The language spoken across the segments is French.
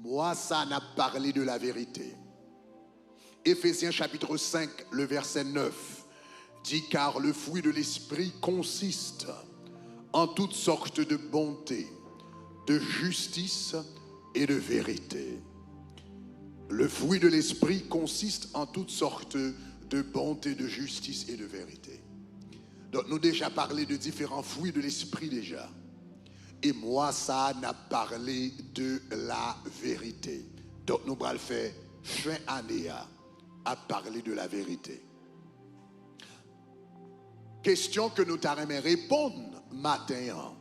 Moi, ça n'a parlé de la vérité. Éphésiens chapitre 5, le verset 9 dit « Car le fruit de l'esprit consiste en toutes sortes de bonté, de justice et de vérité. » Le fruit de l'esprit consiste en toutes sortes de bonté, de justice et de vérité. Donc nous déjà parlé de différents fruits de l'esprit déjà. Et moi, ça n'a parlé de la vérité. Donc nous allons le faire fin année à parler de la vérité. Question que nous t'aimerais répondre matin,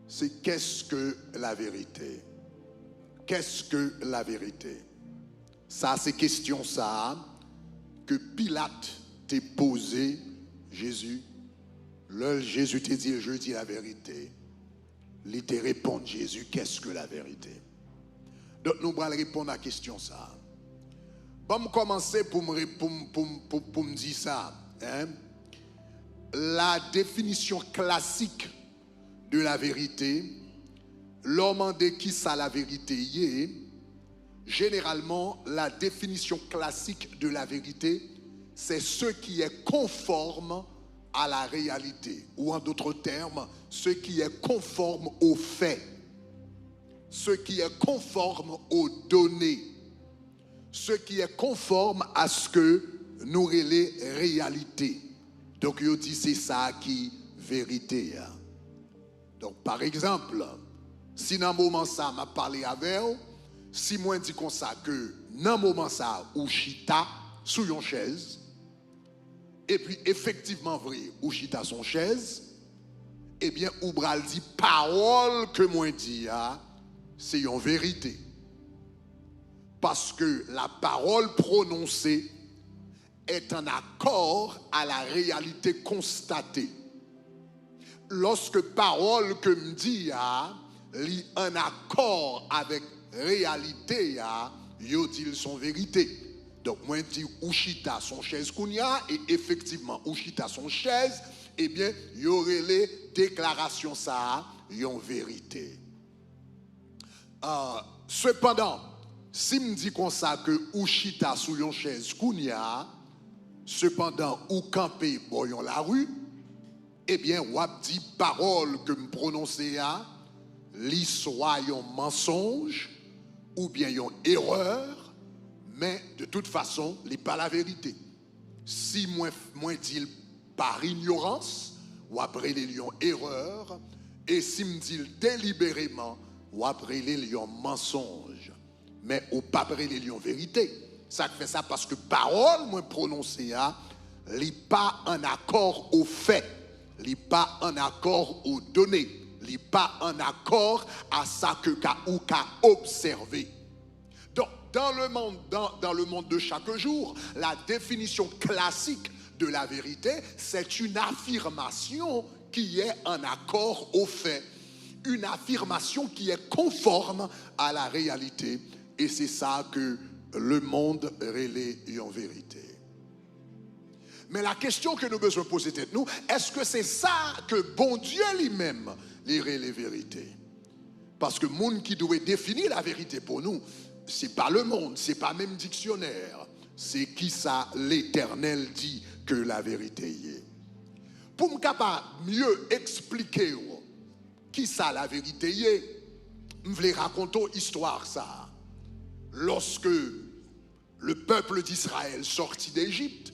c'est qu'est-ce que la vérité? Qu'est-ce que la vérité? Ça, c'est question ça que Pilate t'a posé Jésus. Là, Jésus t'a dit, je dis la vérité. Il te répond Jésus, qu'est-ce que la vérité? Donc nous allons répondre à la question ça. Bon, je commencer pour me dire ça. Hein? La définition classique de la vérité, l'homme dit qui ça la vérité y est. Généralement, la définition classique de la vérité, c'est ce qui est conforme à la réalité, ou en d'autres termes, ce qui est conforme aux faits, ce qui est conforme aux données, ce qui est conforme à ce que nous relève réalité. Donc, il dit c'est ça qui vérité. Donc, par exemple, si dans un moment ça m'a parlé avec vous, si moi dis comme ça que dans un moment ça ou chita sous une chaise, et puis effectivement vrai ou chita son chaise, eh bien ou bral dit parole que moi dis c'est une vérité. Parce que la parole prononcée est en accord à la réalité constatée. Lorsque parole que me dit li en accord avec réalité yo dit son vérité. Donc moi dis Ouchita son chaise kounya et effectivement Ouchita son chaise, eh bien y aurait les déclarations ça yon vérité. Cependant, si me dit comme ça que Ouchita sous yon chaise kounya, cependant ou camper boyon la rue, eh bien wap dit parole que me prononcer li soit yon mensonge ou bien yon erreur, mais de toute façon, li pas la vérité. Si moi dit par ignorance, ou après les yon erreur, et si me dit délibérément, ou après les yon mensonge, mais ou pas après les yon vérité. Ça fait ça parce que parole moi prononcée li pas en accord aux faits, li pas en accord aux données, li pas en accord à ça que ou qu'a observé. Donc dans le monde de chaque jour, la définition classique de la vérité, c'est une affirmation qui est en accord aux faits, une affirmation qui est conforme à la réalité, et c'est ça que le monde relaie en vérité. Mais la question que nous devons poser tête nous, est-ce que c'est ça que bon Dieu lui-même lirait les vérités? Parce que le monde qui doit définir la vérité pour nous, c'est pas le monde, c'est pas même dictionnaire, c'est qui ça l'Éternel dit que la vérité y est. Pour me capable mieux expliquer qui ça la vérité y est, je vais raconter histoire ça. Lorsque le peuple d'Israël sortit d'Égypte,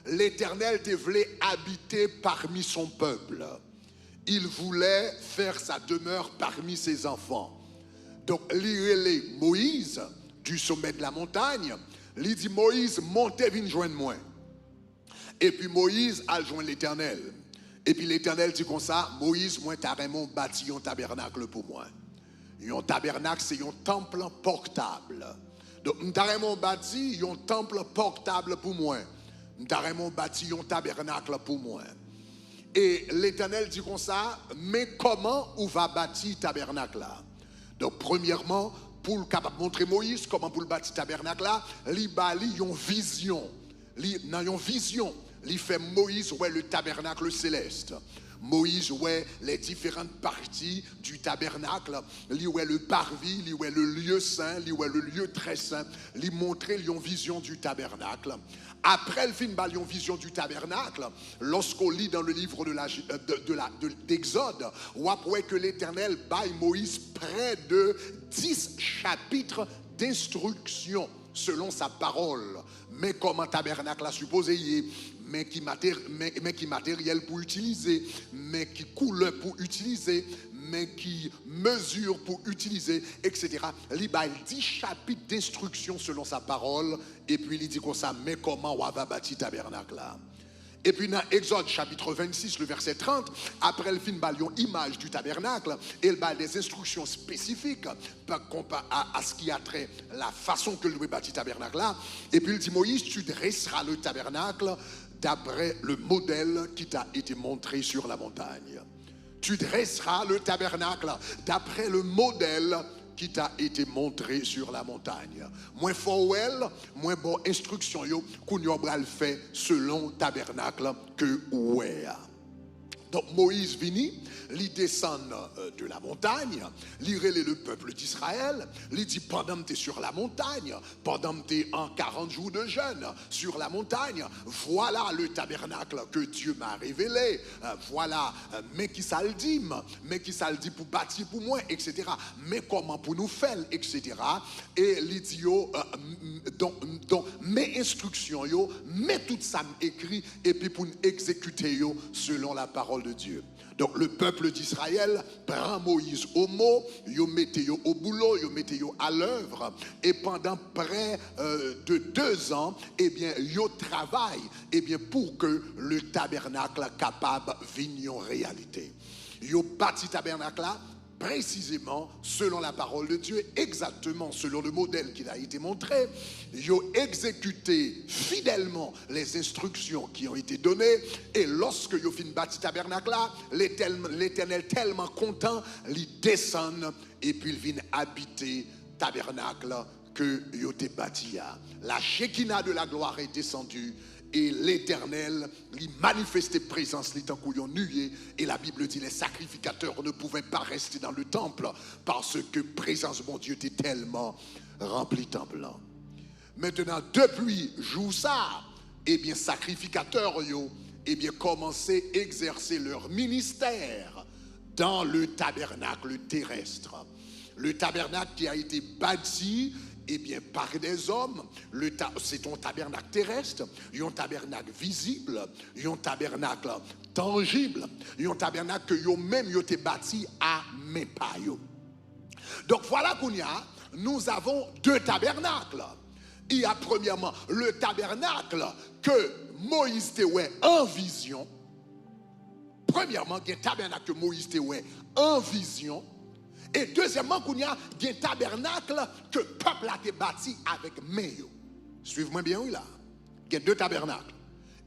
l'Éternel voulait habiter parmi son peuple. Il voulait faire sa demeure parmi ses enfants. Donc, il Moïse du sommet de la montagne. Il dit Moïse, montez, viens joindre moi. Et puis Moïse a joint l'Éternel. Et puis l'Éternel dit comme ça, Moïse, moi, t'as vraiment bâti un tabernacle pour moi. Un tabernacle, c'est un temple portable. Donc, t'as vraiment bâti un temple portable pour moi. T'as vraiment bâti un tabernacle pour moi. Et l'Éternel dit comme ça, mais comment on va bâtir tabernacle là? Donc, premièrement, pour le capable montrer Moïse comment pour le bâtir tabernacle là, il bali une vision. Dans une vision, il fait Moïse ouais le tabernacle céleste. Moïse ouais les différentes parties du tabernacle, lui ouais le parvis, lui ouais le lieu saint, lui ouais le lieu très saint, lui montrer lui une vision du tabernacle. Après le film une vision du tabernacle, lorsqu'on lit dans le livre d'Exode, on voit que l'Éternel baille Moïse près de 10 chapitres d'instructions selon sa parole. Mais comme un tabernacle a supposé y est, mais qui matériel pour utiliser, mais qui couleur pour utiliser, mais qui mesure pour utiliser, etc. Il y a 10 chapitres d'instructions selon sa parole, et puis il dit comme ça, mais comment on va bâtir le tabernacle là? Et puis dans Exode chapitre 26, le verset 30, après le film, il y a une image du tabernacle et il y a des instructions spécifiques à ce qui a trait la façon que le bâtir le tabernacle là. Et puis il dit, Moïse, tu dresseras le tabernacle d'après le modèle qui t'a été montré sur la montagne. Tu dresseras le tabernacle d'après le modèle qui t'a été montré sur la montagne. Moins fort moins bon instruction yo qu'on y a fait selon tabernacle que ouais. Donc Moïse vini, il descend de la montagne, il relève le peuple d'Israël, il dit pendant que tu es sur la montagne, pendant que tu es en 40 jours de jeûne sur la montagne, voilà le tabernacle que Dieu m'a révélé, voilà, mais qui ça le dit pour bâtir pour moi, etc. Mais comment pour nous faire, etc. Et il dit donc mes instructions, mais tout ça écrit, et puis pour nous exécuter selon la parole de Dieu. Donc le peuple d'Israël prend Moïse au mot, il mettait au boulot, il mettait à l'œuvre, et pendant près de 2 ans, eh bien, il travaille pour que le tabernacle capable vienne en réalité. Il bâti le tabernacle là précisément selon la parole de Dieu, exactement selon le modèle qui a été montré. Ils ont exécuté fidèlement les instructions qui ont été données, et lorsque ils ont fini bâtir tabernacle là, l'Éternel tellement content, il descend et puis il vient habiter tabernacle que ils ont bâti. La Shekinah de la gloire est descendue. Et l'Éternel lui manifestait présence, il en nuée. Et la Bible dit les sacrificateurs ne pouvaient pas rester dans le temple parce que présence de mon Dieu était tellement remplie le temple. Maintenant, depuis jour ça, eh bien, sacrificateurs, eh bien, commençaient à exercer leur ministère dans le tabernacle terrestre. Le tabernacle qui a été bâti, eh bien, par des hommes, c'est un tabernacle terrestre, un tabernacle visible, un tabernacle tangible, un tabernacle que vous-même vous avez bâti à mes pas. Donc voilà qu'on y a, nous avons 2 tabernacles. Il y a premièrement le tabernacle que Moïse était en vision. Premièrement, il y a un tabernacle que Moïse était en vision. Et deuxièmement, il y a un tabernacle que le peuple a été bâti avec main. Suivez-moi bien, oui, là. Il y a 2 tabernacles.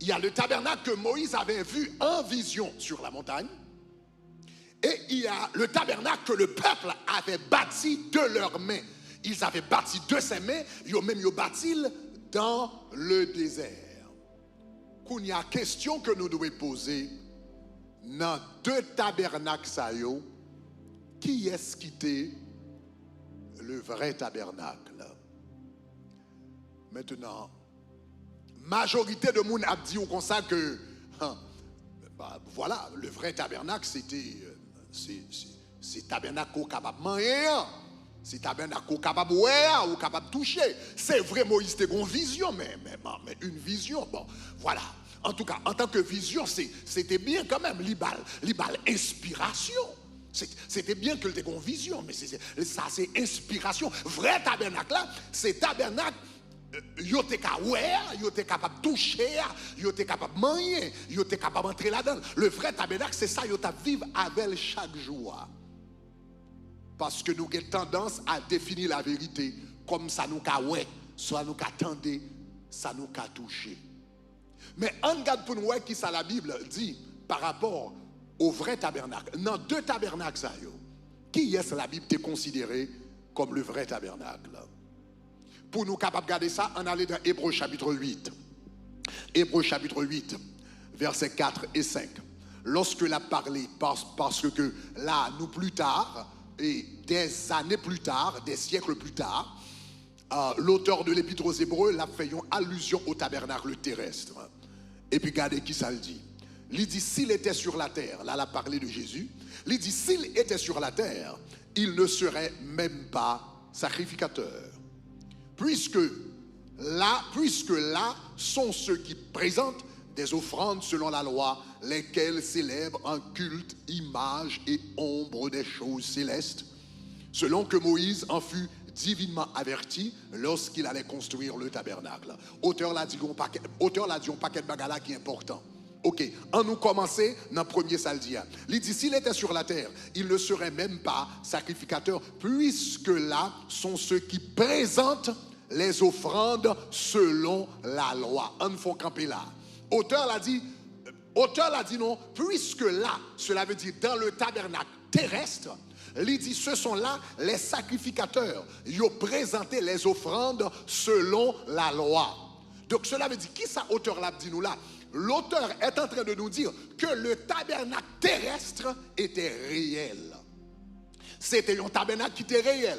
Il y a le tabernacle que Moïse avait vu en vision sur la montagne. Et il y a le tabernacle que le peuple avait bâti de leurs mains. Ils avaient bâti de ses mains, ils ont même bâti dans le désert. Il y a une question que nous devons poser dans 2 tabernacles, qui est-ce qui était le vrai tabernacle? Maintenant, majorité de monde a dit comme ça que voilà, le vrai tabernacle c'était c'est tabernacle au capable manger, c'est tabernacle au capable voir ou capable toucher. C'est vrai, Moïse était une vision, mais une vision, bon, voilà. En tout cas, en tant que vision, c'était bien quand même, l'ibal inspiration. C'était bien que le ait une vision, mais ça c'est inspiration. Vrai tabernacle là, c'est tabernacle. Yo te capable de toucher, yo te capable de manger, yo te capable d'entrer là-dedans. Le vrai tabernacle, c'est ça, yo te vivre avec chaque jour. Parce que nous avons tendance à définir la vérité comme ça nous ka ouais, soit nous ka tendre, ça nous ka toucher. Mais on regarde pour nous qui ça la Bible dit par rapport au vrai tabernacle. Dans 2 tabernacles ça yo, qui est-ce la Bible te considéré comme le vrai tabernacle? Pour nous capables de garder ça, on allait dans Hébreux chapitre 8. Hébreux chapitre 8, versets 4 et 5. lorsque l'a parlé, parce que là, nous plus tard, et des années plus tard, des siècles plus tard, l'auteur de l'Épître aux Hébreux l'a fait une allusion au tabernacle terrestre. Et puis regardez qui ça le dit. Il dit s'il était sur la terre, là il a parlé de Jésus, il dit s'il était sur la terre, il ne serait même pas sacrificateur. Puisque là sont ceux qui présentent des offrandes selon la loi, lesquelles célèbrent un culte, image et ombre des choses célestes, selon que Moïse en fut divinement averti lorsqu'il allait construire le tabernacle. Auteur l'a dit un paquet de bagages qui est important. Ok, en nous commencer dans le premier saldia. Il dit s'il était sur la terre, il ne serait même pas sacrificateur, puisque là sont ceux qui présentent les offrandes selon la loi. On faut camper là. Auteur l'a dit non, puisque là, cela veut dire dans le tabernacle terrestre, il dit ce sont là les sacrificateurs. Ils ont présenté les offrandes selon la loi. Donc cela veut dire, qui ça auteur l'a dit nous là? L'auteur est en train de nous dire que le tabernacle terrestre était réel. C'était un tabernacle qui était réel.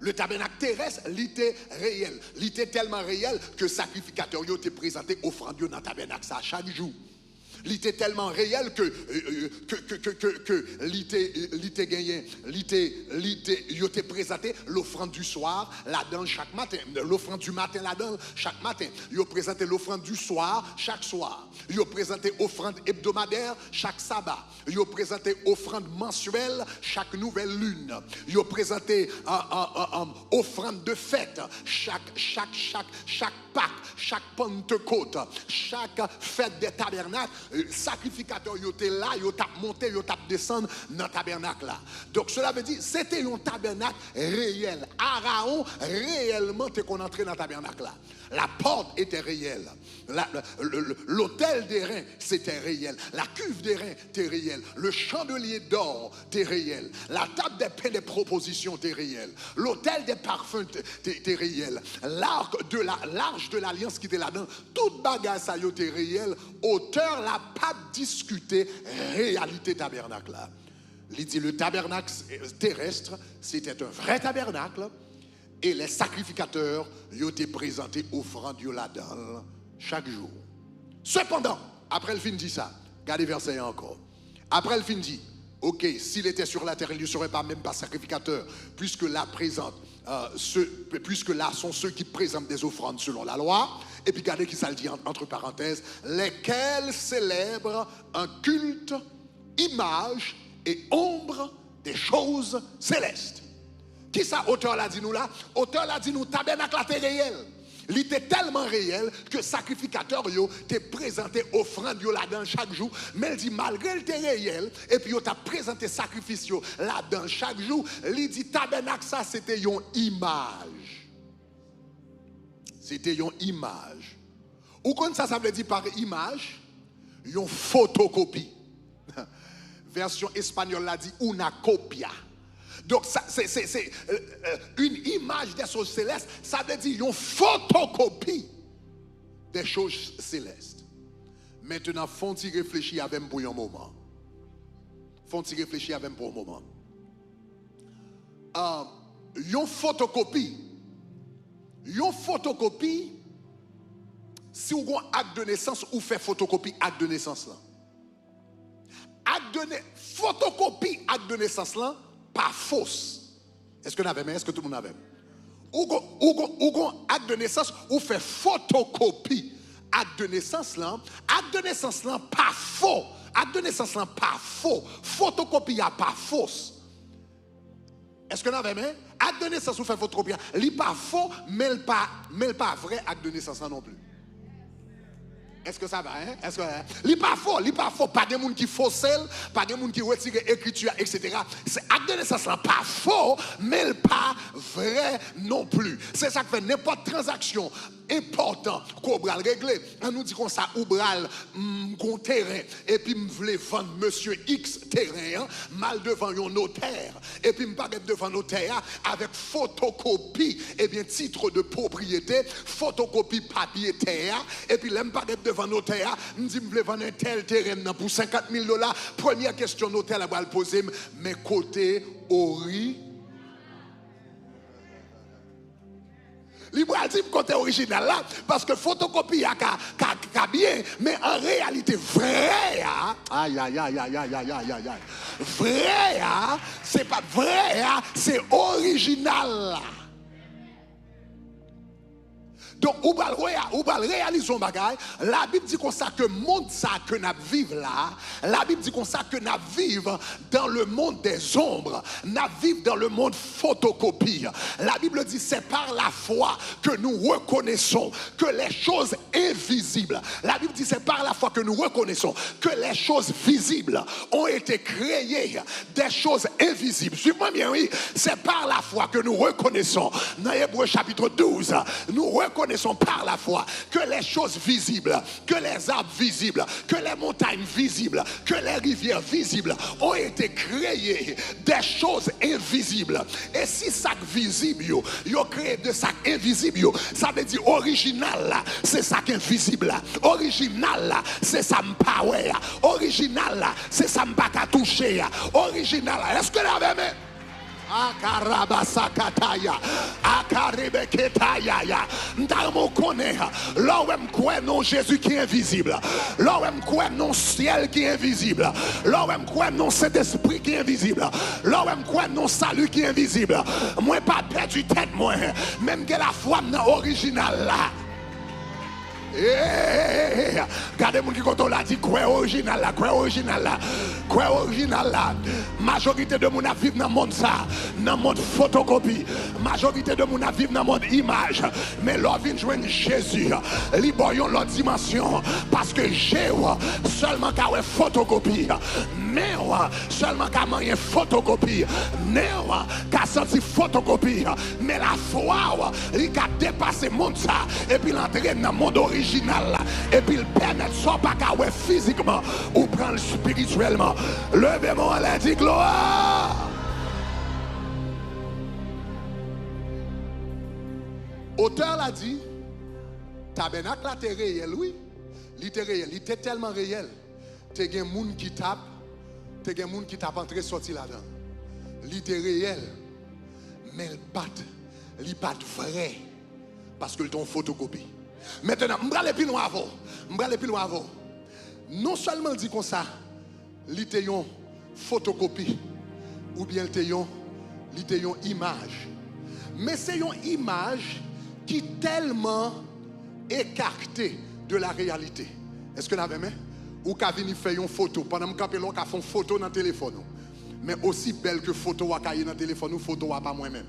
Le tabernacle terrestre, il était réel. Il était tellement réel que sacrificateur était présenté offrande dans le tabernacle ça chaque jour. Il était tellement réel que l'ité gagné, il était présenté l'offrande du soir là-dedans chaque matin, l'offrande du matin là-dedans chaque matin, il présenté l'offrande du soir chaque soir, il présenté offrande hebdomadaire chaque sabbat, il présenté offrande mensuelle chaque nouvelle lune, il présenté offrande de fête chaque Pâques, chaque Pentecôte, chaque fête des tabernacles. Sacrificateur, il était là, il était monté, il était descendu dans le tabernacle là. Donc cela veut dire, c'était un tabernacle réel. Aaron, réellement, t'es qu'on entrait dans le tabernacle là. La porte était réelle. L'autel des reins, c'était réel. La cuve des reins, c'était réel. Le chandelier d'or, c'était réel. La table des pains des propositions, était réel. L'autel des parfums, était réel. L'arche de l'alliance qui était là-dedans, toute bagage ça était réel. Auteur n'a pas discuté réalité tabernacle là. Il dit le tabernacle terrestre, c'était un vrai tabernacle. Et les sacrificateurs, ils ont été présentés offrande là-dedans chaque jour. Cependant, après le fin dit ça, regardez verset encore. Après le fin dit, ok, s'il était sur la terre, il ne serait pas même pas sacrificateur, puisque là sont ceux qui présentent des offrandes selon la loi. Et puis regardez qui ça le dit entre parenthèses, lesquels célèbrent un culte, image et ombre des choses célestes. Qui ça, auteur l'a dit nous là? Auteur l'a dit nous, tabernacle là, était réel. Il était tellement réel que sacrificateur yo t'es présenté offrande yo là-dedans chaque jour. Mais il dit malgré le réel, et puis yo t'a présenté sacrifice yo là-dedans chaque jour. Il dit tabernacle ça c'était une image. C'était une image. Ou quand ça veut dire par image, une photocopie. Version espagnole l'a dit una copia. Donc c'est une image des choses célestes, ça veut dire une photocopie des choses célestes. Maintenant, faut-il réfléchir avec moi pour un moment. Faut-il réfléchir avec moi pour un moment. Une photocopie, si vous avez un acte de naissance, ou fait photocopie acte de naissance là. Photocopie acte de naissance là, pas fausse. Est-ce que vous avez? Est-ce que tout le monde avait? Ou acte de naissance, ou fait photocopie acte de naissance là, pas faux. Acte de naissance là, pas faux. Photocopie pas fausse. Est-ce que vous avez? Acte de naissance ou fait photocopie, il n'est pas faux, mais il n'est pas vrai acte de naissance là non plus. Est-ce que ça va? Est-ce que il n'est pas faux, pas des gens qui faussent, pas des gens qui retirent l'écriture, etc. C'est acte de naissance là, pas faux, mais pas vrai non plus. C'est ça que fait n'importe transaction important qu'on va régler. On nous dit qu'on ça ou bral gon terrain et puis me voulait vendre monsieur X terrain mal devant un notaire et puis me paraître devant notaire avec photocopie et bien titre de propriété, photocopie papier terre et puis là me paraître devant notaire, me dit me voulais vendre un tel terrain pour $50,000. Première question notaire la va le poser mais côté ori Libre dit côté original là, parce que photocopie a bien, mais en réalité, vrai, aïe, aïe, aïe, aïe, aïe, aïe, aïe, aïe, vrai, c'est pas vrai, c'est original. Donc, ou va réaliser un bagage. La Bible dit comme ça que le monde ça que nous vivons là. La Bible dit comme ça que nous vivons dans le monde des ombres. Nous vivons dans le monde photocopie. La Bible dit c'est par la foi que nous reconnaissons que les choses invisibles. La Bible dit c'est par la foi que nous reconnaissons que les choses visibles ont été créées des choses invisibles. Suivez-moi bien, oui. C'est par la foi que nous reconnaissons. Dans Hébreux chapitre 12, nous reconnaissons par la foi que les choses visibles, que les arbres visibles, que les montagnes visibles, que les rivières visibles ont été créées des choses invisibles. Et si sac visible, yo créé de sac invisible, ça veut dire original, c'est sac invisible. Original, c'est ça m'power. Original, c'est ça m'pas qu'à toucher. Original, est-ce que la même? Akarabasakataya, akarebeketaya, ndamo connaît, l'homme quoi non Jésus qui est invisible, l'homme quoi non ciel qui est invisible, l'homme quoi non Saint-Esprit qui est invisible, l'homme quoi non salut qui est invisible. Moi pas perdu tête moi, même que la foi originale là. Regardez mon qui quand on l'a dit quoi original là, quoi original là, quoi original là. Majorité de mon a vivre dans le monde ça, dans le monde photocopie. Majorité de mon a vivre dans le monde image. Mais l'on vient joindre Jésus, libérons l'autre dimension parce que j'ai seulement qu'à photocopie. Mais seulement qu'à manger photocopie. Mais qu'à sentir photocopie. Mais la foi, il a dépassé le monde ça et puis l'entrer dans le monde original. Et puis il permet de ça pas qu'à physiquement ou prendre spirituellement. Levez-moi la dit gloire. Auteur l'a dit, tabernacle là t'es réel, oui. Il était réel, il était tellement réel. T'es un monde qui tape, t'es un monde qui tape entré sorti là-dedans. Il était réel, mais il bat vrai parce que le ton photocopie. Maintenant, je vais aller plus loin avant. Non seulement il dit comme ça, il était une photocopie, ou bien il était une image. Mais c'est une image qui est tellement écartée de la réalité. Est-ce que vous avez vu? Ou quand vous faites une photo, pendant que vous faites une photo dans le téléphone. Mais aussi belle que photo dans le téléphone, photo pas moi-même.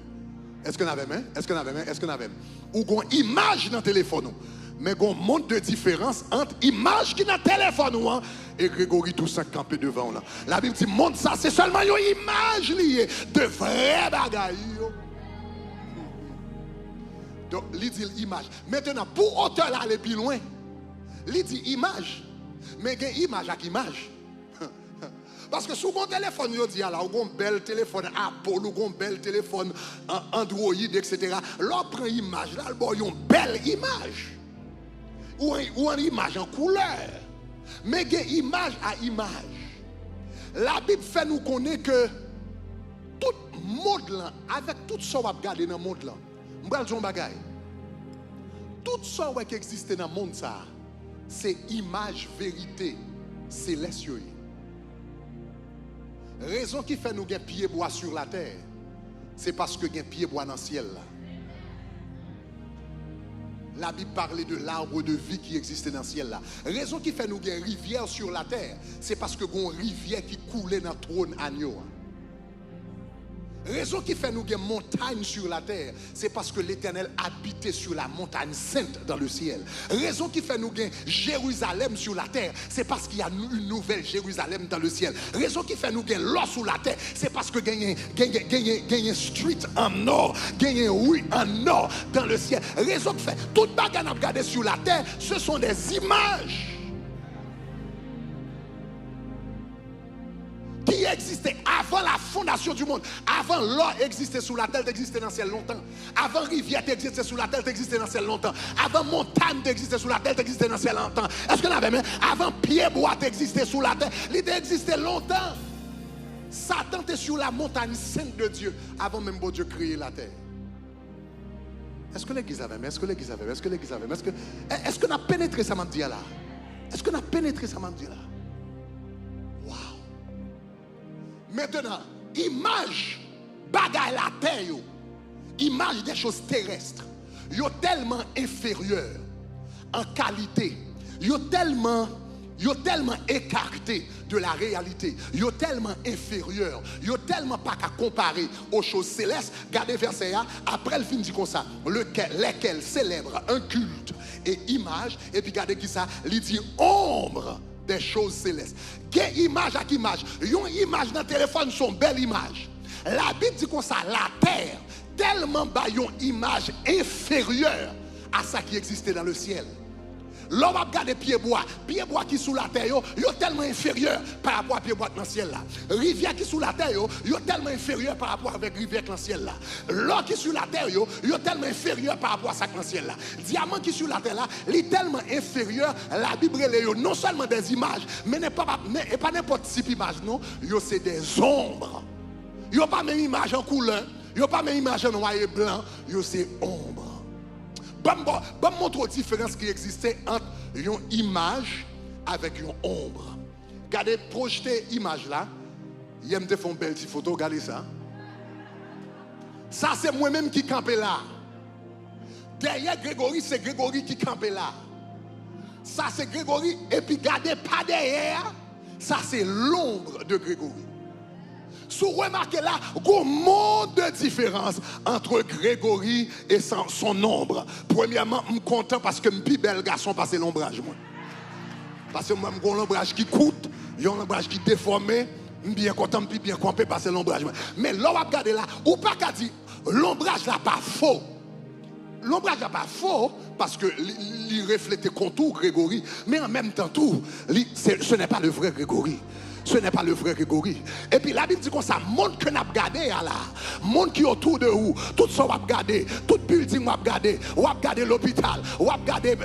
Est-ce que vous avez vu? Est-ce que vous avez vu? Est-ce que vous avez vu? Ou une image dans le téléphone. Mais il y a un monde de différence entre l'image qui est dans le téléphone et Grégory Toussaint campé devant. Là. La Bible dit, monde ça, c'est seulement une image liée de vraies bagailles. Donc, il dit image. Maintenant, pour auteur là, aller plus loin, il dit image. Mais il y a image avec image. Parce que sur mon téléphone, il dit, alors, on a un bel téléphone Apple, on a un bel téléphone Android, etc. Là, on prend une image, là, il y a une belle image. Ou une image en couleur. Mais il y a image à image. La Bible fait nous connaître que tout le monde, là, avec tout ce qu'on va regarder dans le monde, là, je vais dire un bagage. Tout ce qui existe dans le monde, c'est image, vérité, céleste. Raison qui fait nous gagner pied bois sur la terre, c'est parce que nous avons pied bois dans le ciel. La Bible parlait de l'arbre de vie qui existait dans le ciel là. Raison qui fait nous gagner rivière sur la terre, c'est parce que nous avons une rivière qui coulait dans le trône agneau. Raison qui fait nous une montagne sur la terre, c'est parce que l'Éternel habitait sur la montagne sainte dans le ciel. Raison qui fait nous une Jérusalem sur la terre, c'est parce qu'il y a une nouvelle Jérusalem dans le ciel. Raison qui fait nous une l'or sur la terre, c'est parce que gagne street en or, gagne rue en or dans le ciel. Raison qui fait toute bagarre à regarder sur la terre, ce sont des images qui existait avant la fondation du monde. Avant l'or existait sous la terre, existait dans le ciel longtemps. Avant rivière existait sous la terre, existait dans le ciel longtemps. Avant montagne existait sous la terre, existait dans le ciel longtemps. Est-ce que vous avez même? Avant pied bois existait sous la terre, il existait longtemps. Satan était sur la montagne sainte de Dieu avant même bon Dieu créer la terre. Est-ce que l'église avait? Est-ce que l'église avait? Est-ce que l'église avait? Est-ce qu'on a pénétré ça m'a dit là? Est-ce qu'on a pénétré ça m'a dit là? Maintenant, image bagaille la terre, image des choses terrestres, yo tellement inférieur en qualité, yo tellement écarté de la réalité, yo tellement inférieur, yo tellement pas qu'à comparer aux choses célestes. Regardez verset A, après le film dit comme ça, lesquels célèbrent un culte et image, et puis regardez qui ça, il dit ombre des choses célestes. Quelle image avec image? Une image dans le téléphone, son belle image. La Bible dit comme ça, la terre, tellement une image inférieure à ça qui existait dans le ciel. L'homme a regardé pied bois qui sous la terre, yo tellement inférieur par rapport à pied bois dans le ciel là. Rivière qui sous la terre, yo tellement inférieur par rapport avec rivière dans le ciel là. L'or qui sous la terre, yo tellement inférieur par rapport à ça dans le ciel là. Diamant qui sous la terre là, il est tellement inférieur. La Bible est non seulement des images, mais pas n'importe type d'image, non. Yo c'est des ombres. Yo pas même image en couleur, yo pas même image en noir et blanc, yo c'est ombre. Bon, montre la différence qui existait entre une image avec une ombre. Regardez, projeter l'image là. Il y a fait une belle petite photo, regardez ça. Ça, c'est moi-même qui campais là. Derrière Grégory, c'est Grégory qui campait là. Ça, c'est Grégory. Et puis, regardez, pas derrière, ça, c'est l'ombre de Grégory. Si vous remarquez là, il y a un monde de différence entre Grégory et son ombre. Premièrement, je suis content parce que je suis plus bel garçon parce que l'ombrage. Parce que moi, j'ai un ombrage qui coûte, j'ai un ombrage qui est déformé, je suis bien content, je suis bien campé parce que l'ombrage. Mais là, on va regarder là, ou pas qu'à dire, l'ombrage là pas faux. L'ombrage n'est pas faux parce que il reflète le contour Grégory, mais en même temps, ce n'est pas le vrai Grégory. Ce n'est pas le vrai Grégory. Et puis la Bible dit comme ça, monde que nous avons regardé là, monde qui est autour de vous, tout ça on va regarder, tout building on va regarder l'hôpital, on va regarder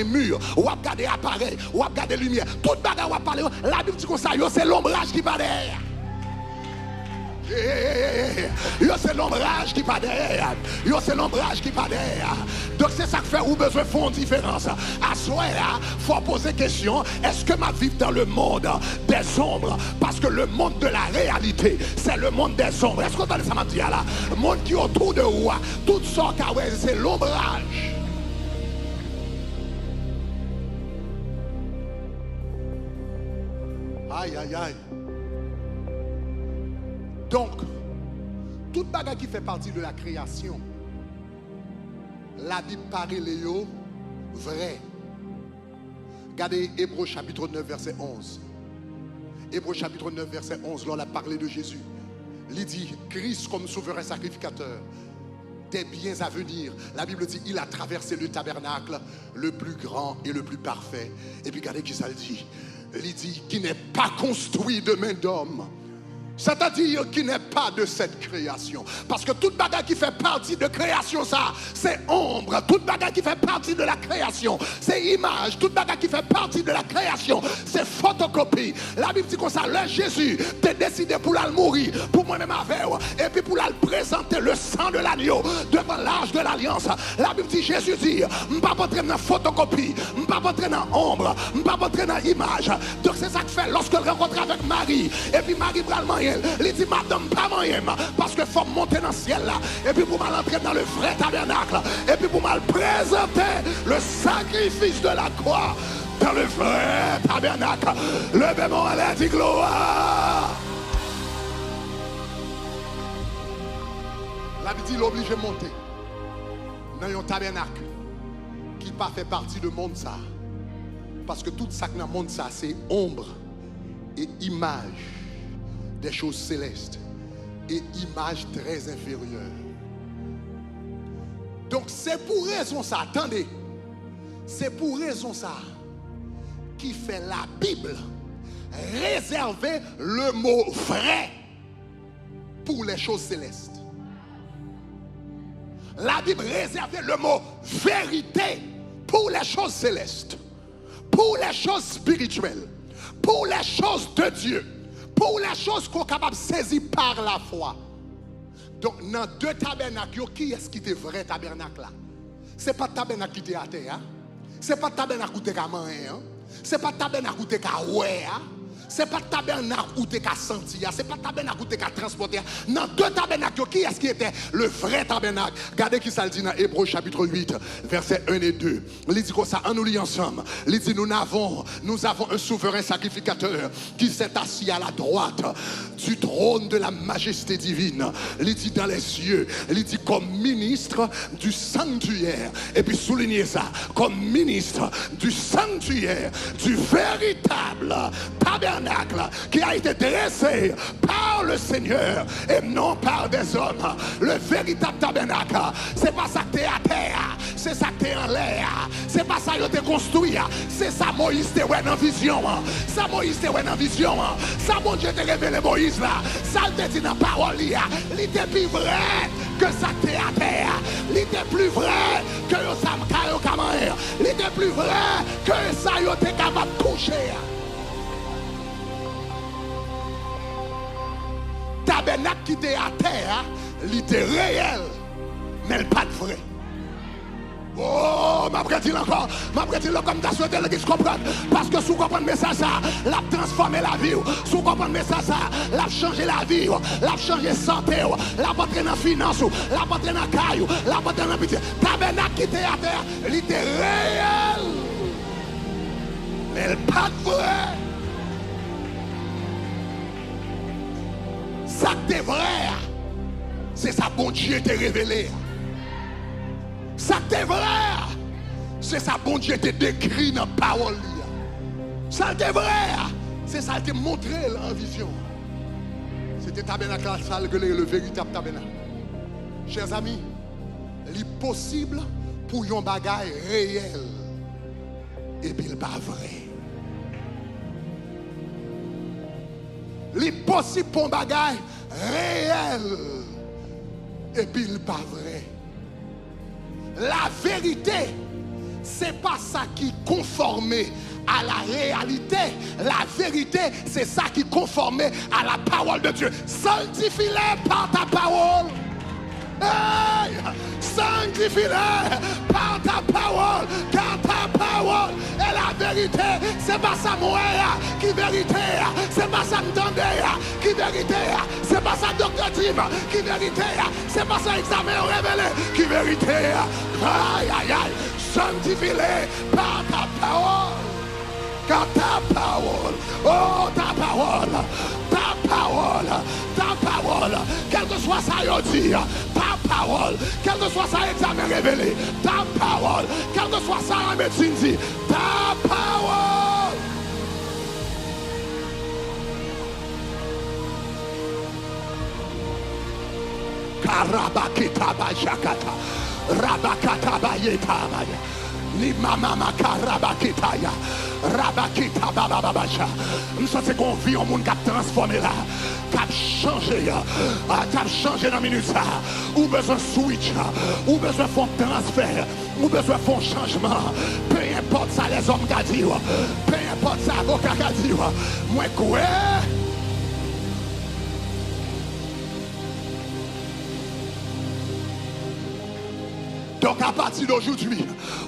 mur, on va regarder appareil, on va regarder lumière, toute bagarre on va parler. La Bible dit comme ça, c'est l'ombrage qui va derrière. C'est l'ombrage qui va derrière. C'est l'ombrage qui va derrière. Donc c'est ça que fait ou besoin de faire une différence. À ce moment-là, il faut poser question, est-ce que ma vie dans le monde des ombres? Parce que le monde de la réalité, c'est le monde des ombres. Est-ce que vous entendez ça m'a dit là? Le monde qui est autour de vous, tout ça, c'est l'ombrage. Aïe, aïe, aïe. Donc, toute bagarre qui fait partie de la création, la Bible parle léo vrai. Regardez Hébreux chapitre 9 verset 11. Hébreux chapitre 9 verset 11, l'on a parlé de Jésus. Il dit, Christ comme souverain sacrificateur des biens à venir. La Bible dit, il a traversé le tabernacle, le plus grand et le plus parfait. Et puis regardez qui ça dit. Il dit, qui n'est pas construit de main d'homme. C'est-à-dire qu'il n'est pas de cette création. Parce que toute bagarre qui fait partie de création, ça, c'est ombre. Toute bagarre qui fait partie de la création, c'est image. Toute bagarre qui fait partie de la création, c'est photocopie. La Bible dit comme ça, là, Jésus t'es décidé pour la mourir, pour moi-même avec, et puis pour la présenter le sang de l'agneau devant l'âge de l'alliance. La Bible dit, Jésus dit, je ne vais pas rentrer dans photocopie, je ne vais pas rentrer dans ombre, je ne vais pas rentrer dans image. Donc c'est ça que fait lorsqu'elle rencontre avec Marie, et puis Marie vraiment il dit madame pas moyen parce que faut monter dans le ciel là et puis pour m'entrer dans le vrai tabernacle et puis pour me présenter le sacrifice de la croix dans le vrai tabernacle. Levez-moi à la dit gloire. La Bible dit l'oblige de monter dans un tabernacle qui pas fait partie du monde ça. Parce que tout ça qui dans le monde ça, c'est ombre et image des choses célestes et image très inférieure. Donc c'est pour raison ça, attendez, c'est pour raison ça qui fait la Bible réserver le mot vrai pour les choses célestes. La Bible réserve le mot vérité pour les choses célestes, pour les choses spirituelles, pour les choses de Dieu, pour les choses qu'on est capable de saisir par la foi. Donc, dans deux tabernacles, qui est-ce qui était vrai tabernacle là? Ce n'est pas le tabernacle qui était à terre. Ce n'est pas le tabernacle qui était à manger. Ce n'est pas le tabernacle qui était à ouais. Ce n'est pas le tabernacle où tu as senti, ce n'est pas le tabernacle où tu as transporté. Dans deux tabernacles, qui est-ce qui était le vrai tabernacle? Regardez qui ça dit dans Hébreux chapitre 8, versets 1 et 2. Il dit comme ça, en nous lit ensemble. Il dit nous avons un souverain sacrificateur qui s'est assis à la droite du trône de la majesté divine. Il dit dans les cieux, il dit comme ministre du sanctuaire. Et puis soulignez ça, comme ministre du sanctuaire, du véritable tabernacle qui a été dressé par le Seigneur et non par des hommes. Le véritable tabernacle, c'est pas ça que tu es à terre, c'est ça que tu es en l'air, c'est pas ça que tu es construit, c'est ça Moïse te voit dans vision, ça Moïse te voit dans vision, ça mon Dieu te révélé Moïse là, ça te dit dans la parole, il était plus vrai que ça que tu es à terre, il était plus vrai que ça il était plus vrai que ça tu es capable de toucher. Tabernacle qui était à terre, il était réel, mais pas de vrai. Oh, m'a dit encore, comme tu as souhaité l'église comprendre. Parce que si vous comprenez le message, ça l'a transformé la vie. Si vous comprenez le message, ça l'a changé la vie, l'a changé la santé, l'a porté dans la finance, l'a porté dans la caille, l'a porté dans la pitié. Tabernacle qui était à terre, il était réel, mais pas de vrai. Ça qui est vrai, c'est ça bon Dieu t'a révélé. Ça qui est vrai, c'est ça bon Dieu t'a décrit dans la parole. Ça qui est vrai, c'est ça qui t'a montré en vision. C'était tabernacle que le véritable tabernacle. Chers amis, il est possible pour un bagage réel et puis il pas vrai. L'impossible pour un bagage réel et puis il pas vrai. La vérité, c'est pas ça qui conforme à la réalité. La vérité, c'est ça qui conforme à la parole de Dieu. Sanctifie-les par ta parole. Hey! Sanctifie-les par ta parole, car ta parole est la vérité. C'est pas ça moi qui vérité, c'est pas ça m'entendez qui vérité, c'est pas ça docteur Tim qui vérité, c'est pas ça examen révélé qui vérité. Aïe aïe aïe, sanctifie-les par ta parole. Car ta parole, oh ta parole, ta parole, ta parole, quel que soit ça yo dit, ta parole, quel que soit ça examen révélé, ta parole, quel que soit ça la médecine dit, ta parole. Karabakita bajakata, rabakata bayeta. Ni mama makarabakitaya, rabakita bababacha. Nous sommes qu'on vit au monde qui a transformé là, qui a changé dans minute ça. Ou besoin switch, ou besoin font transfert, ou besoin font changement. Peu importe ça les hommes qui disent, peu importe ça avocat qui dit. Moi quoi? Donc à partir d'aujourd'hui,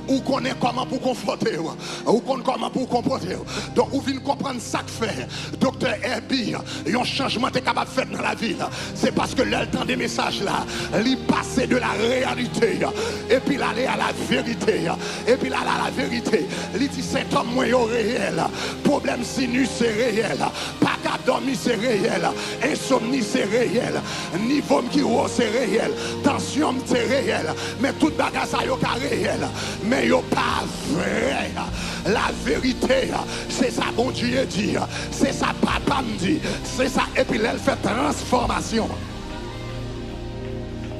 on connaît comment pour confronter, on connaît comment pour comporter. Donc on vient comprendre ça que fait docteur Herbie, un changement est capable de faire dans la ville. C'est parce que le temps des messages là, il passe de la réalité et puis il allait à la vérité. Et puis là à la vérité, il dit cet homme moins au réel. Problème sinus c'est réel. Pas qu'à endormi c'est réel, insomnie c'est réel, niveau qui haut c'est réel, tension c'est réel, mais tout bagage ça yo réel, mais yo pas vrai. La vérité, c'est ça bon Dieu dit, c'est ça papa me dit, c'est ça, et puis elle fait transformation.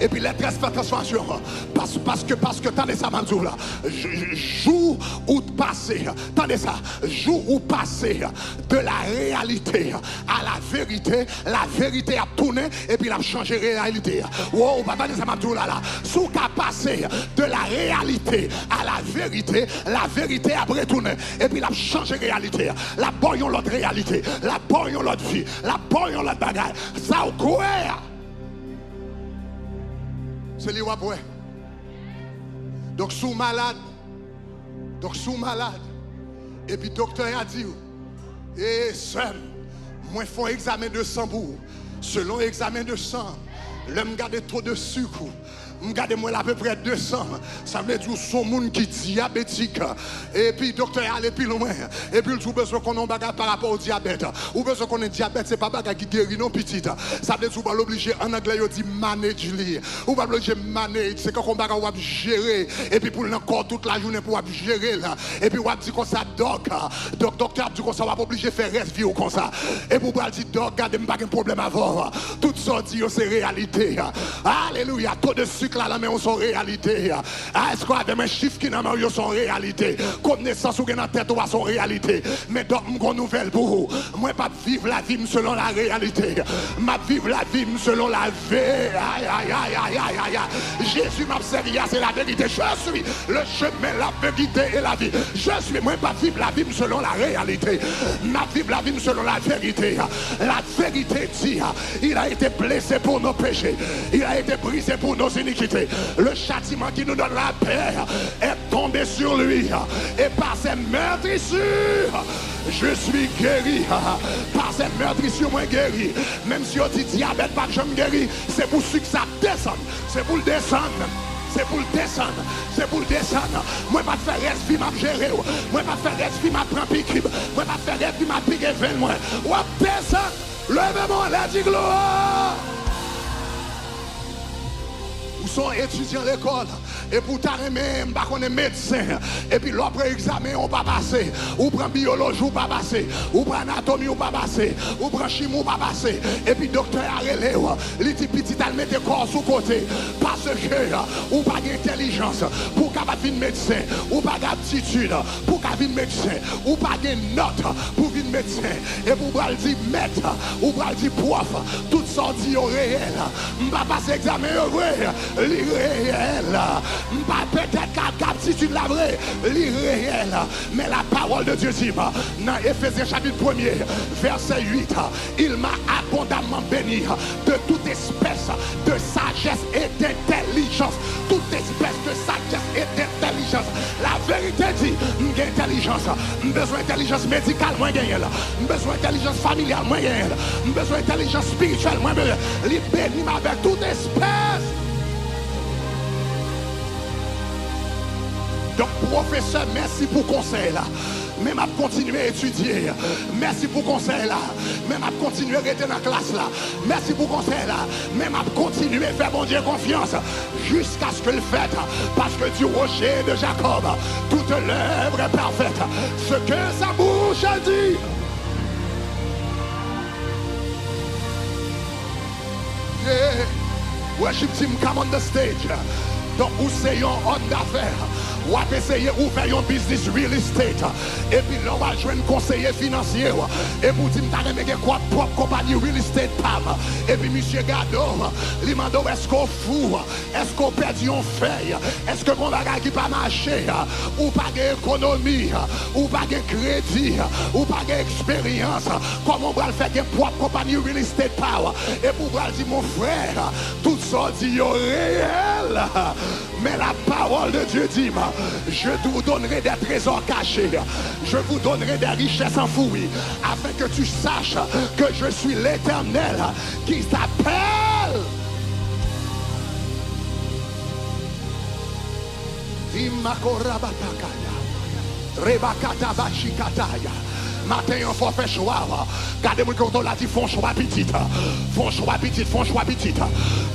Et puis la transformation, parce que attendez ça, Manzou là, jour ou passé, attendez ça, jour ou passé de la réalité à la vérité a tourné et puis il a changé la réalité. Wow, attendez ça, Manzou là, sous qu'a passé de la réalité à la vérité a retourné et puis il a changé la réalité. La boyon l'autre réalité, la boyon l'autre vie, la boyon l'autre bagaille. Ça au quoi? C'est lui ouais. Donc sous malade. Et puis docteur a dit, et seul, moi fais un examen de sang pour. Selon examen de sang, l'homme garde trop de sucre. Regardez-moi à peu près 200. Ça veut dire son monde qui est diabétique. Et puis docteur allait plus loin. Et puis il besoin qu'on ait un bagage par rapport au diabète. Ou besoin qu'on ait diabète, c'est pas bagage qui guérit non petit. Ça veut dire qu'on va l'obliger en anglais on dit manage lui. Ou va l'obliger manage, c'est quand on va gérer. Et puis pour encore toute la journée pour gérer là. Et puis on va dire comme ça docteur dit comme ça on va obliger faire reste vie comme ça. Et pour dire doc regardez pas de problème avant. Tout ça dit c'est réalité. Alléluia, trop de sucre là, mais on sont réalité. Est-ce qu'on a des chiffres qui n'ont sont réalité? Connaissance ou dans la tête ou sont réalité. Mais donc, mon nouvelle pour vous. Moi, pas vivre la vie selon la réalité. Ma vivre la vie selon la vie. Jésus m'a servi, c'est la vérité. Je suis le chemin, la vérité et la vie. Je suis, moi, pas vivre la vie selon la réalité. Ma vivre la vie selon la vérité. La vérité dit, il a été blessé pour nos péchés. Il a été brisé pour nos iniquités. Le châtiment qui nous donne la paix est tombé sur lui. Et par ses meurtrissures, je suis guéri. Par ses meurtrissures, moi guéri. Même si on dit diabète, pas que je me guéris, c'est pour ce que ça descend. C'est pour le descendre. C'est pour le descendre. C'est pour le descendre. Moi, pas faire reste vie, m'a gérer. Moi, pas faire reste vie, m'a prendre pique. Moi, pas faire reste vie, m'a piqué 20 mois. Ou à descendre. Levez-moi, la dit gloire. Ou sont étudiants à l'école. Et pour même, on est médecin. Et puis l'après examen, on va passer. Ou prend biologie, on va passer. Ou prend anatomie, on va passer. Ou prend chimie, on va passer. Et puis docteur a relé. Il dit petit, il met le corps sous côté. Parce que, ou pas d'intelligence pour capable de médecin. Ou pas d'aptitude pour capable de médecin. Ou pas de note pour devenir médecin. Et pour dire maître, ou pour dire prof. Tout ça dit au réel. On va passer l'examen au vrai. L'irréel. Pas peut-être qu'à aptitude la vraie, l'irréel. Mais la parole de Dieu dit dans Éphésiens chapitre 1er, verset 8, il m'a abondamment béni de toute espèce de sagesse et d'intelligence. Toute espèce de sagesse et d'intelligence. La vérité dit, j'ai intelligence. J'ai besoin d'intelligence médicale, moi j'ai besoin d'intelligence familiale, moi j'ai besoin d'intelligence spirituelle, moi j'ai béni avec toute espèce. Donc, professeur, merci pour le conseil là. Même à continuer à étudier. Merci pour le conseil là. Même à continuer à rester dans la classe là. Merci pour le conseil là. Même à continuer à faire mon Dieu confiance. Jusqu'à ce que le fait. Parce que du rocher de Jacob, toute l'œuvre est parfaite. Ce que sa bouche a dit. Yeah. Worship team, come on the stage. Donc, vous c'est un homme d'affaires. Ou à essayer d'ouvrir un business real estate. Et puis là, on va jouer un conseiller financier. Et pour dire que tu as quoi propre compagnie real estate PAM. Et puis monsieur Gado, il m'a dit est-ce qu'on fou? Est-ce qu'on perdu en feuille? Est-ce que mon bagage qui pas marché? Ou pas d'économie? Ou pas de crédit? Ou pas d'expérience? Comment on va faire une propre compagnie real estate power? Et pour dire mon frère, tout ça dit au réel. Mais la parole de Dieu dit, je vous donnerai des trésors cachés, je vous donnerai des richesses enfouies, afin que tu saches que je suis l'Éternel qui s'appelle Imakorabatakaya, Rebakatabashikataya. Matin, il faut faire choix. Gardez-moi quand on l'a dit, font choix petit. Font choix petit, font choix petit.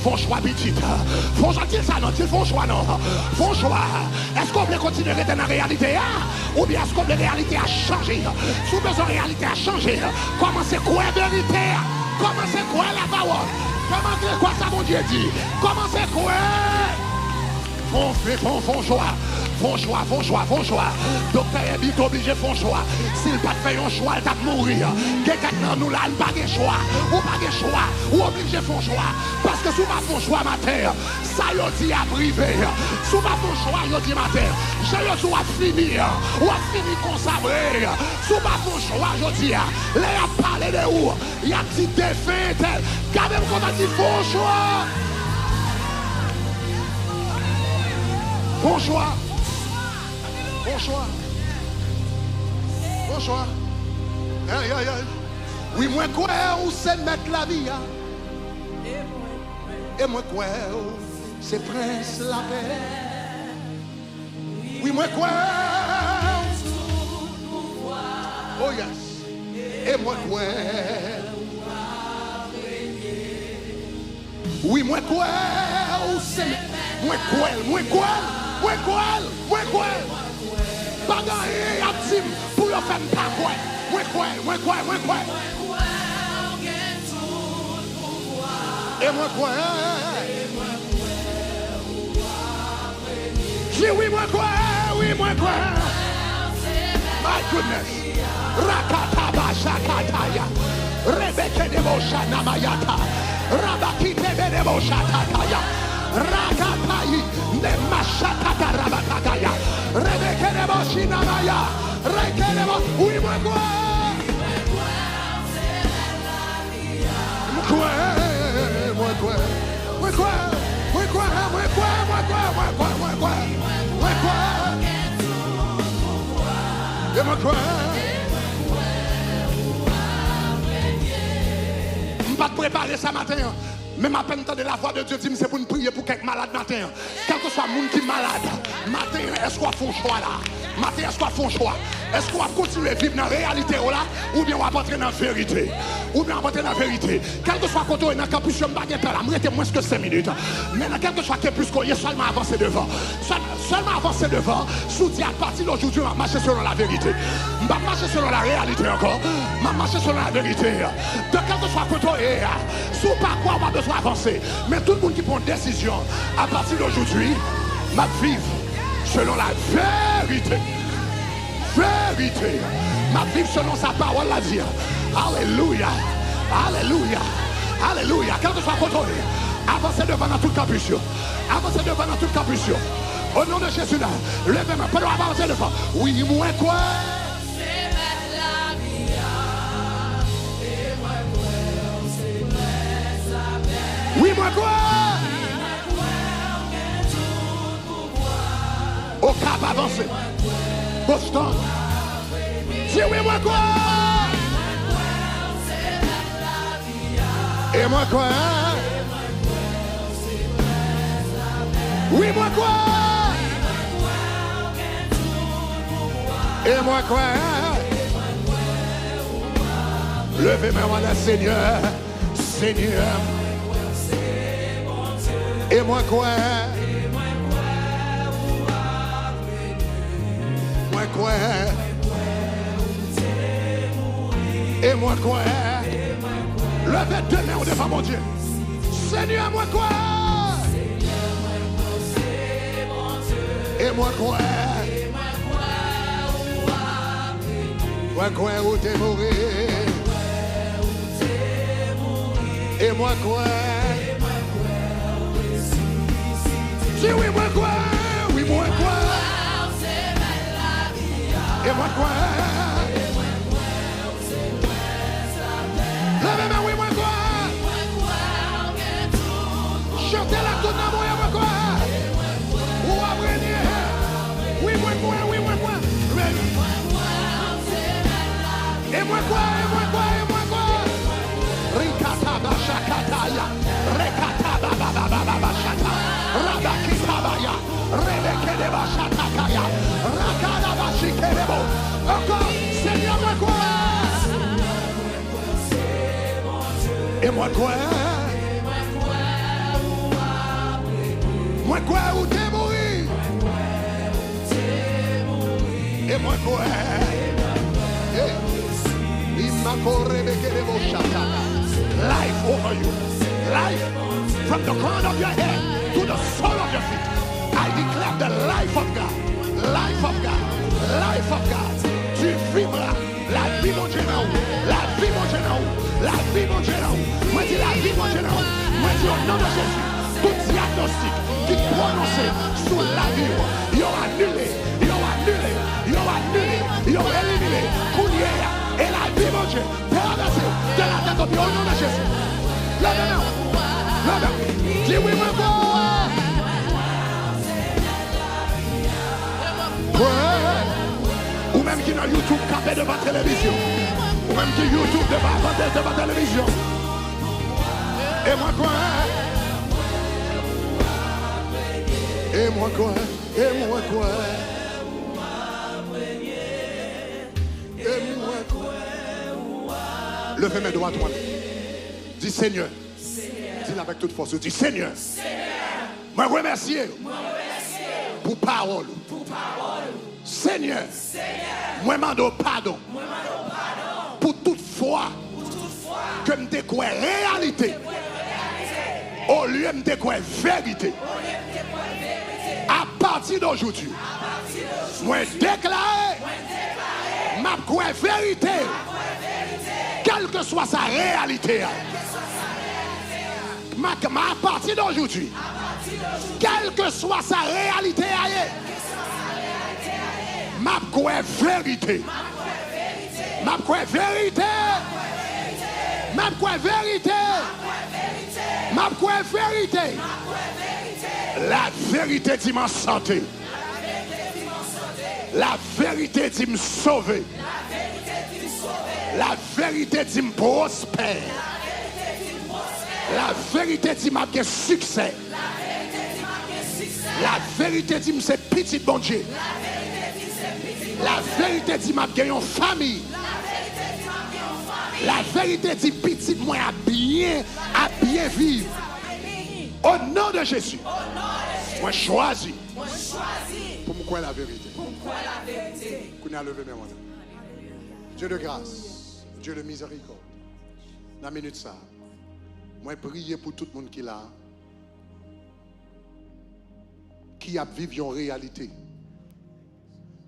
Font choix petit. Font choix, ça non, ils font choix non. Font choix. Est-ce qu'on peut continuer à être dans la réalité? Ou bien est-ce qu'on peut la réalité à changer? Sous besoin de réalité à changer. Comment c'est quoi la vérité? Comment c'est quoi la parole? Comment c'est quoi ça mon Dieu dit? Comment c'est quoi? Font choix. Font choix. Docteur Ebi est obligé de faire choix. S'il pas fait un choix, il va mourir. Quelqu'un nous là, il n'a pas de choix. Ou pas de choix. Ou obligé de faire choix. Parce que si vous ne faites choix matin, ça y est dit à privé. Si vous ne faites choix, il dit matin. Je dis à finir. Ou à finir consagré. Si vous ne faites choix, je dis. Là, il a parlé de où? Il a dit défaite. Regardez-moi comment il dit font choix. Bon choix. Oui, moi quoi, on sait mettre la vie. Et moi quoi, c'est prince la paix. Oui, moi quoi. Oh yes. Et moi quoi. Oui, moi quoi, c'est moi quoi. Bagaille à Tim pour le faire pas quoi. Et moi quoi. Dis oui moi quoi. My goodness. Rakataba shakataya. Rebeke debo shanamayata. Rabaki debo shatataya. Rakatai ne mashatata rabatakaya. Rebeke debo shinamaya. Rekenebo. Oui moi quoi. Je ne vais pas te préparer ça matin. Mais ma peine de la voix de Dieu dit c'est pour nous prier pour quelques malades matin. Quel que soit le monde qui est malade, matin, est-ce qu'on fait un choix là? Matin, est-ce qu'on fait un choix? Est-ce qu'on va continuer à vivre dans la réalité là? Ou bien on va entrer dans la vérité? Quel que soit le côté dans le campus, je ne vais pas là, moins que 5 minutes. Mais dans quel que soit le campus, il y a seulement avancer devant. Seulement avancer devant. Soutien à partir d'aujourd'hui, on va marcher selon la vérité. On va marcher selon la réalité encore. On va marcher selon la vérité. De quel que soit le côté, sous par quoi on va besoin d'avancer. Mais tout le monde qui prend une décision, à partir d'aujourd'hui, va vivre selon la vérité. Ma vivre selon sa parole la dire. Alléluia. Quel que soit le côté, avancez devant dans tout le campus. Au nom de Jésus là, levez-moi, pas avancer devant. Oui, moi quoi? Oui, moi quoi? Au cap avancé. Boston. Dis oui, moi quoi? Et moi quoi? Oui, moi quoi? Et moi quoi? Levez-moi là, Seigneur. Et moi quoi? Et moi quoi? Levez deux mains devant mon Dieu. Seigneur, moi quoi? Et moi quoi? Moi quoi où t'es mourir? Et moi quoi? Dis oui, moi quoi? Et moi quoi? Levez-moi, oui, moi quoi? Chantez la toute d'amour, et moi quoi? Ou à venir? Oui, moi. Et moi quoi? Rikataba shakataya. Rekataba baba shata. Rabakitabaya. Rebeke deba shatakaya. Rakadaba shikerebo. Encore. moi quoi? Moi quoi où t'es mourir? Et moi quoi? Life over you. Life from the crown of your head to the sole of your feet. I declare the life of God. Life of God. Life of God. Tu vivras. La vie mon Dieu dans vous. La vie mon Dieu dans vous. La vie mon Dieu dans vous. Moi dis la vie mon Dieu dans vous. Moi dis au nom de Jésus. Tout diagnostic qui est prononcé sur la vie, il y aura annulé. Il y aura annulé. Il y aura annulé. Il y aura éliminé. Et la vie mon Dieu. Traversé de la tête au pied au nom de Jésus. Lève-moi. Dis oui moi quoi. Ou même qui dans YouTube capé devant la télévision. Ou même qui YouTube devant la télévision. Et moi quoi? Et moi quoi? Et moi quoi? Et moi quoi? Levez mes doigts à toi. Dis Seigneur. Dis avec toute force. Dis Seigneur. Moi remercie pour parole. Seigneur. Moi demande pardon. Pour toute foi que me découvre réalité. Au lieu de me découvrir vérité. À partir d'aujourd'hui, moi déclare ma vérité, quelle que soit sa réalité. À partir d'aujourd'hui, quelle que soit sa réalité, ma vérité, ma vérité, ma vérité, ma vérité. La vérité dit ma santé. La vérité dit me sauver. La vérité dit me prospère. La vérité dit m'a bien succès. La vérité dit me c'est petit bon Dieu. La vérité dit m'a bien une famille. La vérité dit petit moi à bien vivre. Au nom de Jésus. Moi choisis. Pour me croire la vérité. Qu'on a levé mes mains. Dieu de grâce. Dieu de miséricorde. Dans la minute ça. Moi prier pour tout le monde qui est là. Qui a vécu en réalité.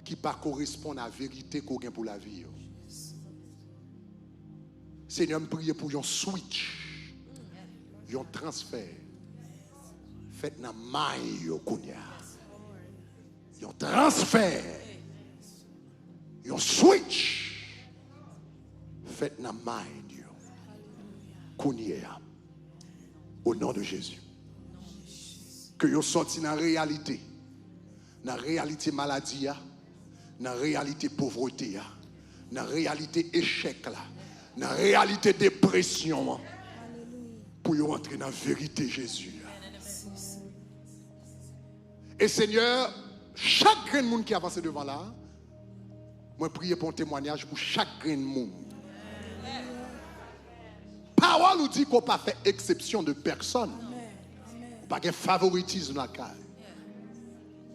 Qui pas correspond à la vérité qu'on a pour la vie. Seigneur, je prie pour un switch. Un transfert. Faites dans maille kounya. Un transfert. Un switch. Faites dans maille kounya. Au nom de Jésus. Que vous sortiez dans la réalité. Dans la réalité maladie. Dans la réalité pauvreté. Dans la réalité échec. Dans la réalité dépression. Pour vous entrer dans la vérité Jésus. Et Seigneur, chaque grain de monde qui avance devant là, moi prie pour un témoignage pour chaque grain de monde. Parole nous dit qu'on n'a pas fait exception de personne. Pas de favoritisme dans la case.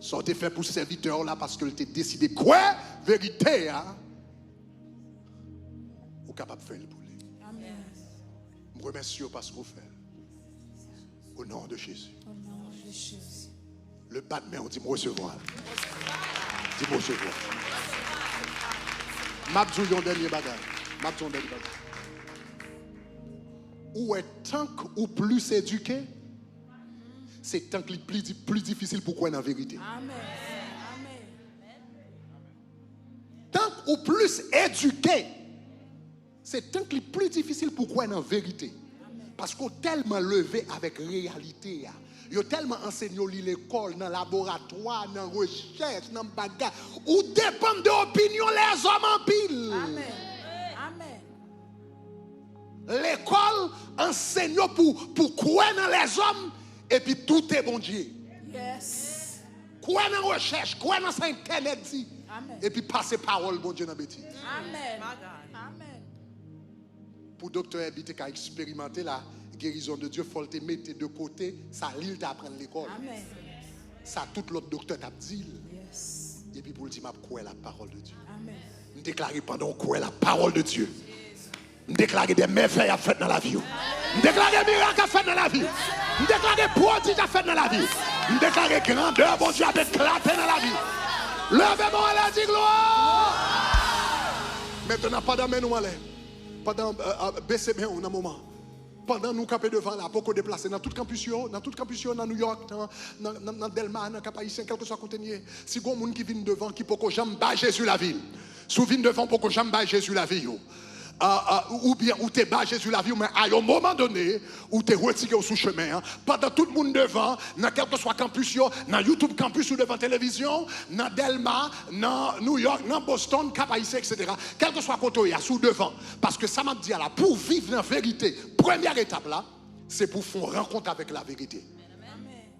Sortez fait pour serviteur là parce que tu décidé quoi? Vérité. Hein? Vous êtes capable de faire pour lui. Je vous remercie parce que vous faites. Au nom de Jésus. Le pas de main, on dit me recevoir. Dis-moi recevoir. Mabdou yon dernier bagage. Mabdou yon dernier bagage. Ou est tant ou plus éduqué, c'est tant que plus difficile pour croire dans la vérité. Amen. Tant ou plus éduqué, c'est tant que plus difficile pour croire dans la vérité. Parce qu'on tellement levé avec réalité. Ils ont tellement enseigné l'école, dans le laboratoire, dans la recherche, dans le bagage. Ou dépend de l'opinion les hommes en pile. Amen. L'école enseigne pour croire dans les hommes et puis tout est bon Dieu. Yes. Croire dans la recherche, croire dans Internet dit. Et puis passer parole bon Dieu dans la bêtise. Amen. pour docteur habiter qu'à expérimenter la guérison de Dieu, il faut te mettre de côté, ça l'île t'apprendre l'école. Amen. Ça tout l'autre docteur t'a dit. Yes. Et puis pour le dire, m'a quoi la parole de Dieu. Amen. Je déclare pendant quoi la parole de Dieu. Je déclare des merveilles à faire dans la vie. Je déclare des miracles à faire dans la vie. Je déclare des prodiges à faire dans la vie. Je déclare des grandeurs, bon Dieu, à éclater dans la vie. Levez-moi à la dit gloire. Maintenant, pendant que nous allons, pendant baisser bien un moment, pendant nous camper devant là, pour qu'on déplace dans tout campus, dans New York, dans Delma, dans Cap-Haïtien, quel que soit côté, si il y a des gens qui viennent devant, qui pour jamais battre Jésus la ville, si vous venez devant pour que jamais battre Jésus la ville, ou bien où tu bas Jésus la vie, mais à un moment donné où tu es retiré au sous-chemin, hein, pendant tout le monde devant, dans quel que soit campus, dans YouTube campus ou devant télévision, dans Delma, dans New York, dans Boston, Cap-Haïtien, etc. Quel que soit côté, il y a sous devant. Parce que ça m'a dit là, pour vivre dans la vérité, première étape là, c'est pour faire une rencontre avec la vérité.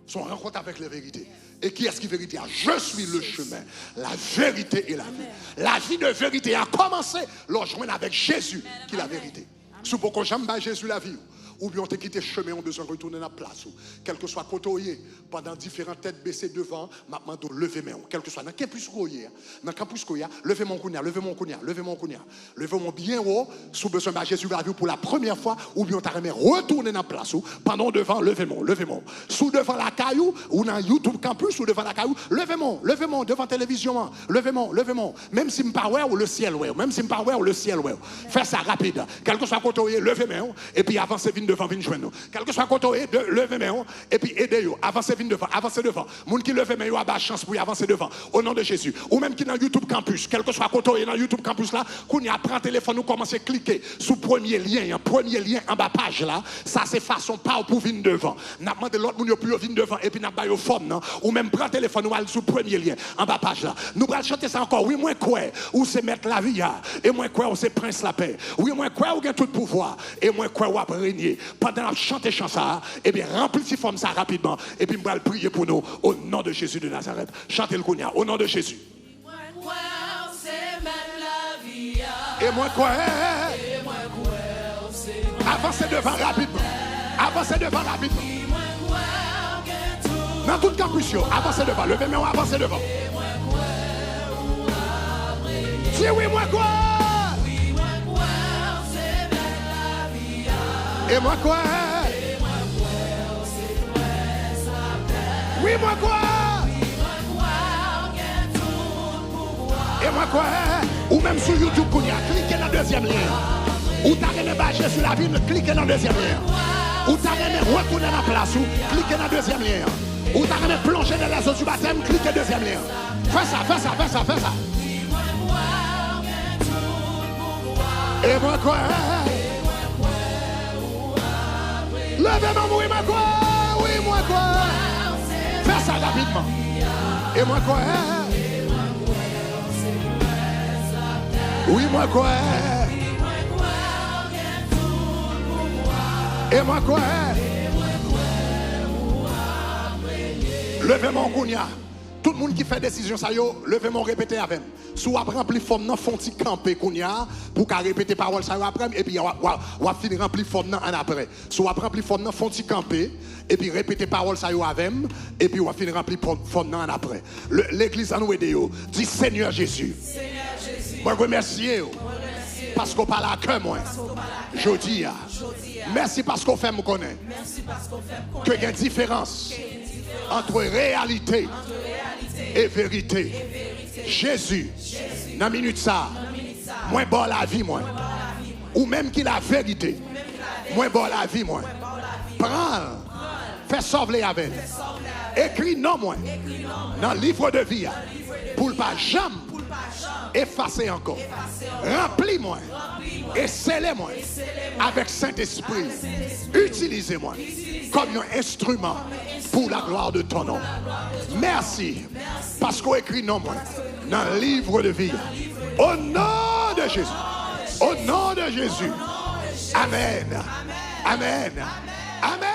Son rencontre avec la vérité. Et qui est-ce qui vérité? Je suis le chemin, la vérité et la vie. La vie de vérité a commencé lorsqu'on est avec Jésus qui est la vérité. Si vous ne jamais pas Jésus la vie, ou bien on t'a quitté le chemin, on a besoin de retourner dans la place. Quel que soit côté, pendant différentes têtes baissées devant, maintenant, levez moi. Quel que soit, dans campus koye, levez mon kounia, levez mon kounia, levez mon kounia. Levez mon bien haut, sous besoin de Jésus la vie pour la première fois, ou bien on t'a retourner dans la place. Pendant devant, levez mon. Sous devant la caillou, ou dans YouTube campus, ou devant la caillou, levez mon, devant télévision, levez mon. Même si je ne pas ou le ciel, même si je ne pas ou le ciel, faites ça rapide. Quel que soit côté, levez moi, et puis avancez devant, venez joindre nous. Quel que soit côté, levez moi, et puis aidez-vous, avancez devant. Moun qui levez moi, a bas chance pour y avancer devant. Au nom de Jésus. Ou même qui dans YouTube campus, quel que soit côté, dans YouTube campus là, qu'on y a prend téléphone, nous commencez à cliquer sous premier lien en bas page là. Ça c'est façon pas pour venir devant. N'a demandé l'autre moun yo pour venir devant et puis n'a pas yo forme non. Ou même prend téléphone ou aller sous premier lien en bas page là. Nous allons chanter ça encore. Oui, moi quoi ou c'est mettre la vie et moi quoi ou c'est prince la paix. Oui, moi quoi ou gain tout pouvoir et moi quoi ou a régner. Pendant chanter chanson ça, et bien remplis si forme ça rapidement et puis m'all prier pour nous au nom de Jésus de Nazareth. Chantez le Kounia au nom de Jésus. Et moi quoi? Avancez devant rapidement. Dans tout campus, avancez devant. Levez-moi, avancez devant. Si oui, moi quoi? Et moi quoi? Oui, moi quoi? Et moi quoi? Ou même sur YouTube, cliquez dans le deuxième lien. Ou t'as rien bâché sur la ville, cliquez dans le deuxième lien. Ou t'as rien retourné dans la place, cliquez dans le deuxième lien. Ou t'as rien plongé dans les eaux du baptême, cliquez dans le deuxième lien. Fais ça. Et moi quoi? Levez-moi, oui, moi quoi? Oui, moi quoi? Fais ça rapidement. Et moi quoi? Oui, moi quoi? Et moi quoi? Levez mon kounia. Tout le monde qui fait décision, ça yo, levez mon répéter avec. Soit après remplir forme nan font ti camper kounia pour qu'à répéter parole ça yo après et puis on va finir remplir forme nan en après. Soit après remplir forme nan font ti camper et puis répéter parole ça yo avec et puis on va finir remplir forme nan en après. L'église a nous aider yo. Dit Seigneur Jésus. Moi remercie yo. Parce qu'on parle à cœur moi. Je dis merci parce qu'on fait me connaître. Que il y a une différence entre réalité et vérité. Jésus, dans la minute ça, moi bon la vie moi. Ou même qui la vérité. Moi bon la vie moi. Prends, fais sauver avec. Écris non moi. Dans le livre de vie pour ne pas jamais effacer encore. Remplis-moi et scellez-moi avec Saint-Esprit. Utilisez-moi comme un instrument pour la gloire de ton nom. Merci parce qu'on écrit non moi dans le livre de vie. Au nom de Jésus. Au nom de Jésus. Amen. Amen. Amen.